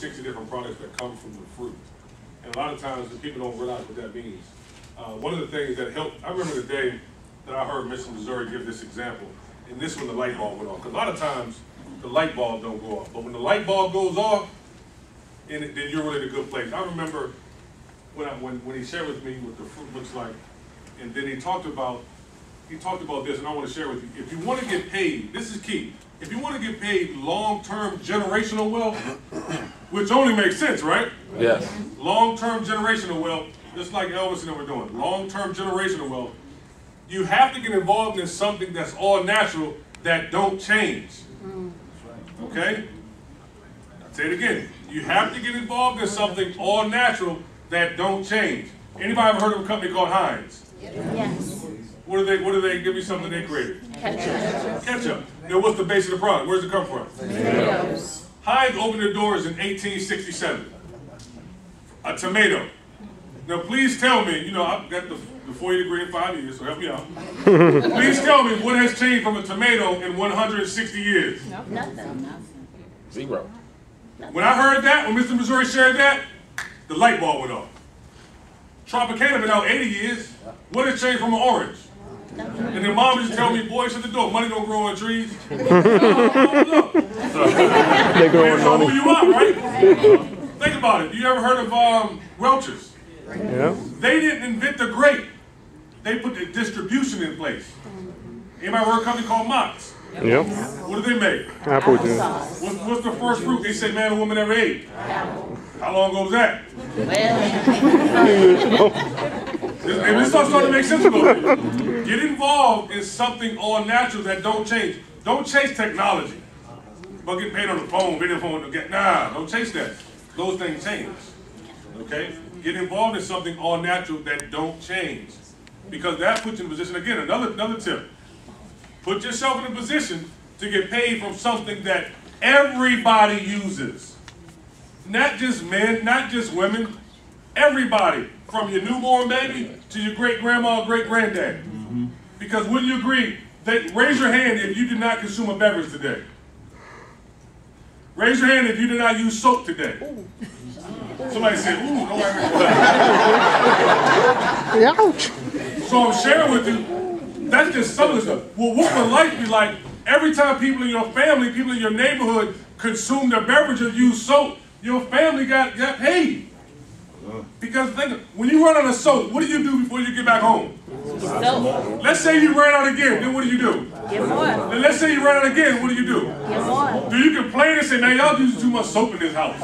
60 different products that come from the fruit. And a lot of times the people don't realize what that means. One of the things that helped, I remember the day that I heard Mr. Missouri give this example, and this when the light bulb went off. Because a lot of times the light bulb don't go off, but when the light bulb goes off, then you're really in a good place. I remember when he shared with me what the fruit looks like, and then he talked about this, and I want to share with you. If you want to get paid, this is key. If you want to get paid long-term generational wealth, which only makes sense, right? Yes. Long-term generational wealth, just like Elvis and them were doing, long-term generational wealth, you have to get involved in something that's all natural that don't change. Okay? I'll say it again. You have to get involved in something all natural that don't change. Anybody ever heard of a company called Heinz? Yes. What do they give me something they created? Ketchup. Ketchup. Now what's the base of the product? Where does it come from? Tomatoes. Heinz opened their doors in 1867. A tomato. Now please tell me, you know, I've got the 4-year degree in 5 years, so help me out. Please tell me what has changed from a tomato in 160 years? Nothing. Zero. When I heard that, when Mr. Missouri shared that, the light bulb went off. Tropicana been out 80 years. What has changed from an orange? And then mom used to tell me, boy, shut the door. Money don't grow on trees. They grow on Noni. Who you are, right? Think about it. You ever heard of Welch's? Yeah. They didn't invent the grape. They put the distribution in place. Anybody heard of a company called Mott's? Yep. What do they make? Apple juice. What's the first fruit they say man and woman ever ate? Apple. How long ago was that? Well. And this stuff starting to make sense a little bit. Get involved in something all natural that don't change. Don't chase technology. But get paid on the phone, video phone, don't chase that. Those things change. Okay? Get involved in something all natural that don't change. Because that puts you in a position, again, another tip. Put yourself in a position to get paid from something that everybody uses. Not just men, not just women, everybody. From your newborn baby to your great-grandma or great-granddad. Because wouldn't you agree, raise your hand if you did not consume a beverage today. Raise your hand if you did not use soap today. Somebody said, ooh, nobody Ouch. So I'm sharing with you, that's just some of the stuff. Well, what would life be like every time people in your family, people in your neighborhood consume their beverage or use soap, your family got paid. Because think, when you run out of soap, what do you do before you get back home? Soap. Let's say you ran out again, then what do you do? Get more. Then let's say you run out again, what do you do? Get more. Do you complain and say, man, y'all use too much soap in this house?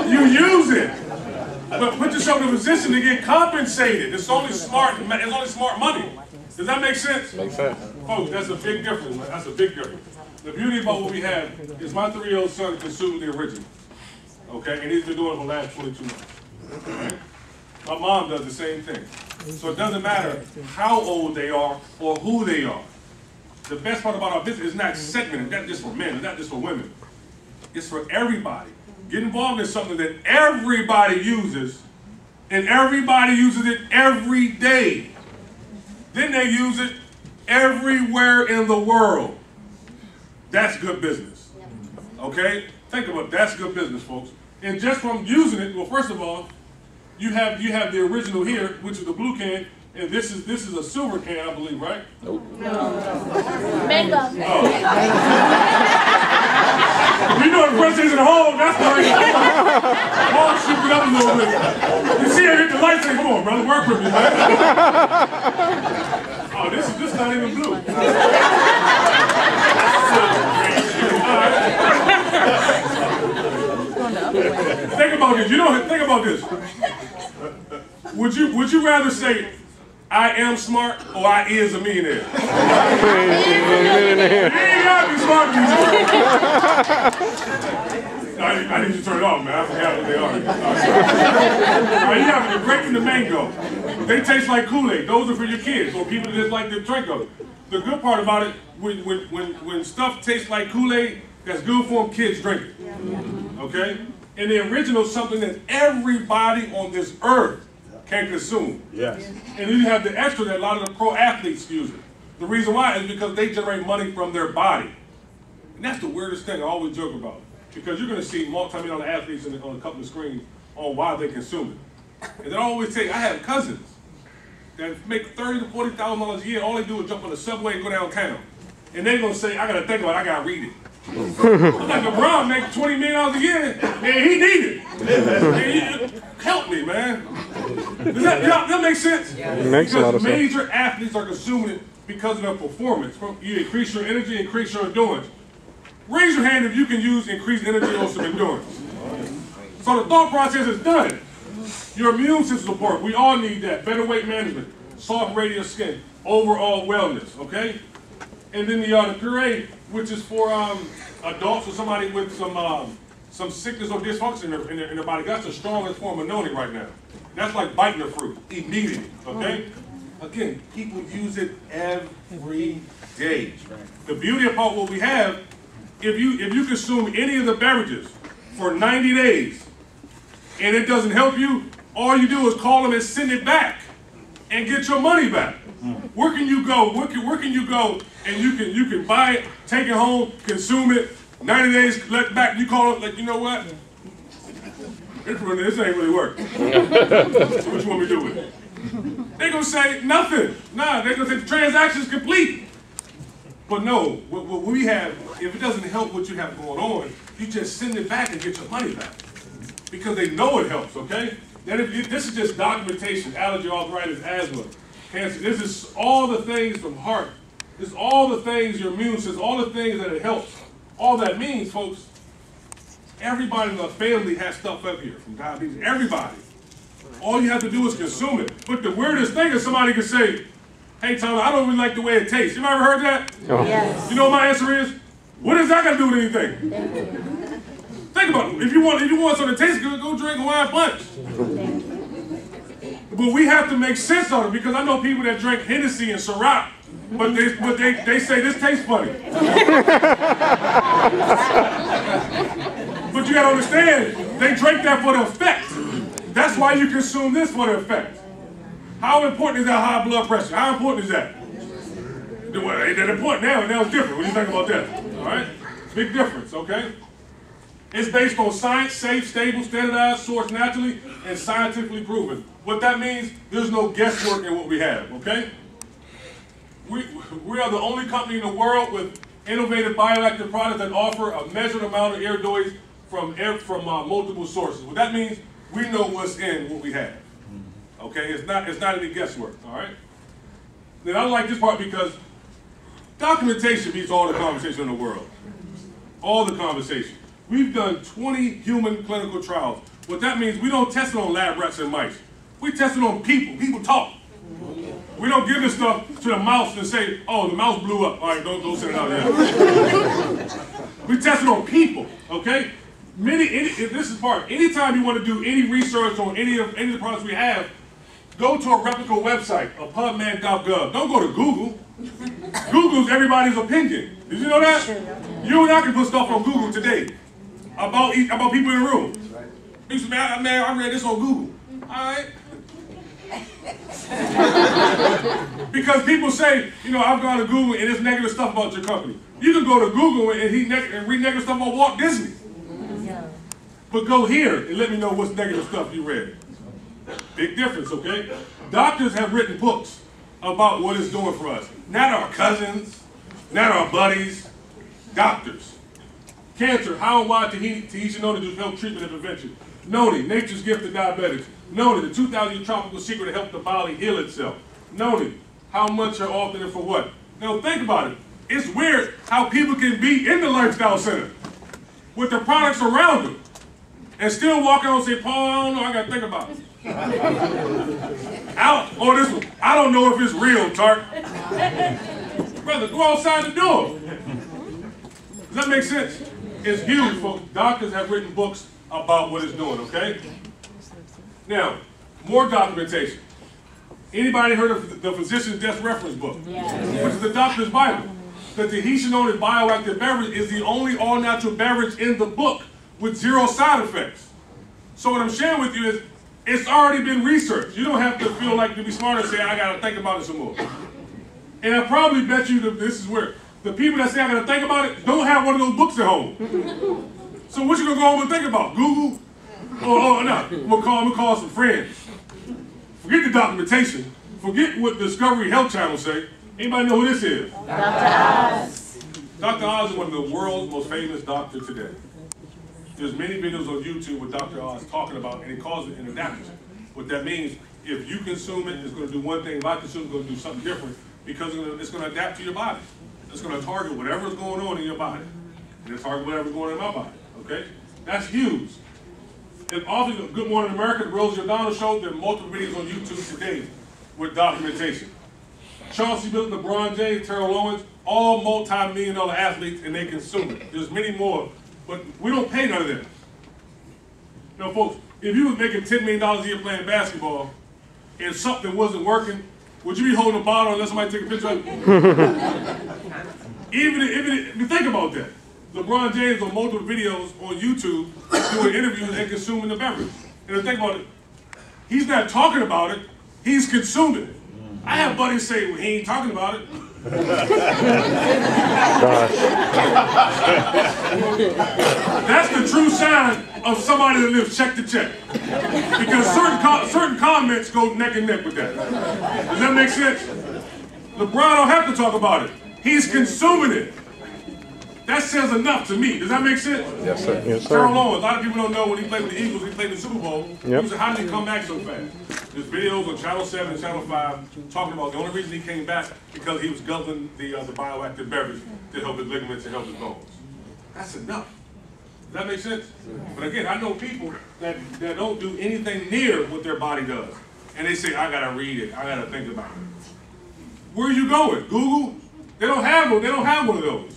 You use it. But put yourself in a position to get compensated. It's only smart money. Does that make sense? Makes sense. Folks, that's a big difference, man. That's a big difference. The beauty about what we have is my 3-year-old son consumed the original. Okay, and he's been doing it for the last 22 months. Okay? My mom does the same thing. So it doesn't matter how old they are or who they are. The best part about our business is not segmented, not just for men, not just for women. It's for everybody. Get involved in something that everybody uses, and everybody uses it every day. Then they use it everywhere in the world. That's good business. Okay? Think about it. That's good business, folks. And just from using it, well, first of all, you have the original here, which is the blue can, and this is a silver can, I believe, right? Nope. Mango. Oh. You know the person is at home, that's why I'll shoot it up a little bit. You see I hit the lights and come on, brother, work with me, man. Oh, this is not even blue. Think about this. Think about this. Would you rather say, I am smart or I is a millionaire? You ain't gotta be smart to be smart. No, I need to turn it off, man. I forgot what they are. All right, you have the grape and the mango. They taste like Kool-Aid. Those are for your kids or people that just like to drink them. The good part about it, when stuff tastes like Kool-Aid, that's good for them, kids drink it. Okay? And the original is something that everybody on this earth can consume. Yes. And then you have the extra that a lot of the pro athletes use it. The reason why is because they generate money from their body. And that's the weirdest thing I always joke about. because you're going to see multi-million athletes on a couple of screens on why they consume it. And then I always say, I have cousins that make $30,000 to $40,000 a year. All they do is jump on the subway and go downtown. And they're going to say, I got to think about it, I got to read it. I'm like, LeBron makes $20 million a year, and he need it. Help me, man. Does that make sense? Yeah. It makes a lot of because sense. major athletes are consuming it because of their performance. You increase your energy, increase your endurance. Raise your hand if you can use increased energy or some endurance. So the thought process is done. Your immune system support, we all need that. Better weight management, soft radiant skin, overall wellness, okay? And then the puree, which is for adults or somebody with some sickness or dysfunction in their body. That's the strongest form of Noni right now. That's like biting the fruit immediately, okay? Again, people use it every day. The beauty about what we have, if you consume any of the beverages for 90 days and it doesn't help you, all you do is call them and send it back and get your money back. Where can you go? Where can you go and you can buy it, take it home, consume it, 90 days, let it back. You call it like, you know what? This ain't really working. What you want me to do with it? They're gonna say nothing. Nah, they're gonna say the transaction's complete. But no, what we have, if it doesn't help what you have going on, you just send it back and get your money back. Because they know it helps, okay? Then this is just documentation, allergy, arthritis, asthma, cancer. This is all the things from heart. This is all the things your immune system, all the things that it helps. All that means, folks, everybody in the family has stuff up here from diabetes. Everybody. All you have to do is consume it. But the weirdest thing is somebody can say, hey, Tom, I don't really like the way it tastes. You ever heard that? Oh. Yes. You know what my answer is? What does that got to do with anything? Think about it. If you want something to taste good, go drink a wine punch. But we have to make sense of it because I know people that drink Hennessy and Ciroc, but they say this tastes funny. But you gotta understand, they drink that for the effect. That's why you consume this for the effect. How important is that high blood pressure? How important is that? Well, it ain't important now. Now it's different. What do you think about that? All right? Big difference, okay? It's based on science, safe, stable, standardized, sourced naturally, and scientifically proven. What that means, there's no guesswork in what we have, okay? We are the only company in the world with innovative bioactive products that offer a measured amount of iodines from multiple sources. What that means, we know what's in what we have. Okay, it's not any guesswork, all right? Then I like this part because documentation beats all the conversation in the world. All the conversation. We've done 20 human clinical trials. What that means, we don't test it on lab rats and mice. We test it on people. People talk. We don't give this stuff to the mouse and say, oh, the mouse blew up. All right, don't send it out there. We test it on people, okay? This is part. Anytime you want to do any research on any of the products we have, go to a reputable website, a PubMed.gov. Don't go to Google. Google's everybody's opinion. Did you know that? You and I can put stuff on Google today about people in the room. You say, man, I read this on Google. All right. Because people say, I've gone to Google and there's negative stuff about your company. You can go to Google and read negative stuff about Walt Disney. But go here and let me know what's negative stuff you read. Big difference, okay? Doctors have written books about what it's doing for us. Not our cousins, not our buddies, doctors. Cancer, how and why Tahitian Noni to help treatment and prevention. Noni, nature's gift to diabetics. Noni, the 2,000-year tropical secret to help the body heal itself. Noni, how much or often and for what? Now think about it. It's weird how people can be in the lifestyle center with the products around them and still walk out and say, Paul, I don't know, I got to think about it. This one, I don't know if it's real, Tart. Brother, go outside the door. Does that make sense? It's huge, folks. Doctors have written books about what it's doing, okay? Now, more documentation. Anybody heard of the Physician's Desk Reference Book? Yes. Which is the doctor's Bible. The Tahitian Noni bioactive beverage is the only all-natural beverage in the book with 0 side effects. So what I'm sharing with you is, it's already been researched. You don't have to feel like to be smart and say, I got to think about it some more. And I probably bet you that this is where the people that say I got to think about it don't have one of those books at home. So what you gonna go home and think about? Google? Oh no, I'm gonna call some friends. Forget the documentation. Forget what Discovery Health Channel say. Anybody know who this is? Dr. Oz. Dr. Oz is one of the world's most famous doctors today. There's many videos on YouTube with Dr. Oz talking about, and he calls it an adaptogen. What that means, if you consume it, it's going to do one thing. If I consume it, it's going to do something different because it's going to adapt to your body. It's going to target whatever's going on in your body. And it's target whatever's going on in my body. Okay? That's huge. And often, Good Morning America, the Rose Giordano Show, there are multiple videos on YouTube today with documentation. Chauncey Billups, LeBron James, Terrell Owens, all multi-million-dollar athletes, and they consume it. There's many more, but we don't pay none of them. You know, folks, if you was making $10 million a year playing basketball and something wasn't working, would you be holding a bottle and let somebody take a picture of it? Even if you think about that. LeBron James on multiple videos on YouTube doing interviews and consuming the beverage. And think about it, he's not talking about it, he's consuming it. I have buddies say, well, he ain't talking about it. That's the true sign of somebody that lives check to check. Because certain comments go neck and neck with that. Does that make sense? LeBron don't have to talk about it. He's consuming it. That says enough to me. Does that make sense? Yes, sir. Yes, sir. Terrell Owens, a lot of people don't know when he played with the Eagles, he played in the Super Bowl. Yep. He said, how did he come back so fast? There's videos on Channel 7 and Channel 5 talking about the only reason he came back because he was guzzling the bioactive beverage to help his ligaments and help his bones. That's enough. Does that make sense? But again, I know people that don't do anything near what their body does. And they say, I gotta read it, I gotta think about it. Where are you going? Google? They don't have one of those.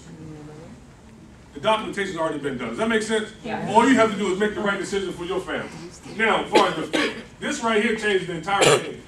The documentation's already been done. Does that make sense? Yeah. All you have to do is make the right decision for your family. Now, as far as the fit, this right here changed the entire thing.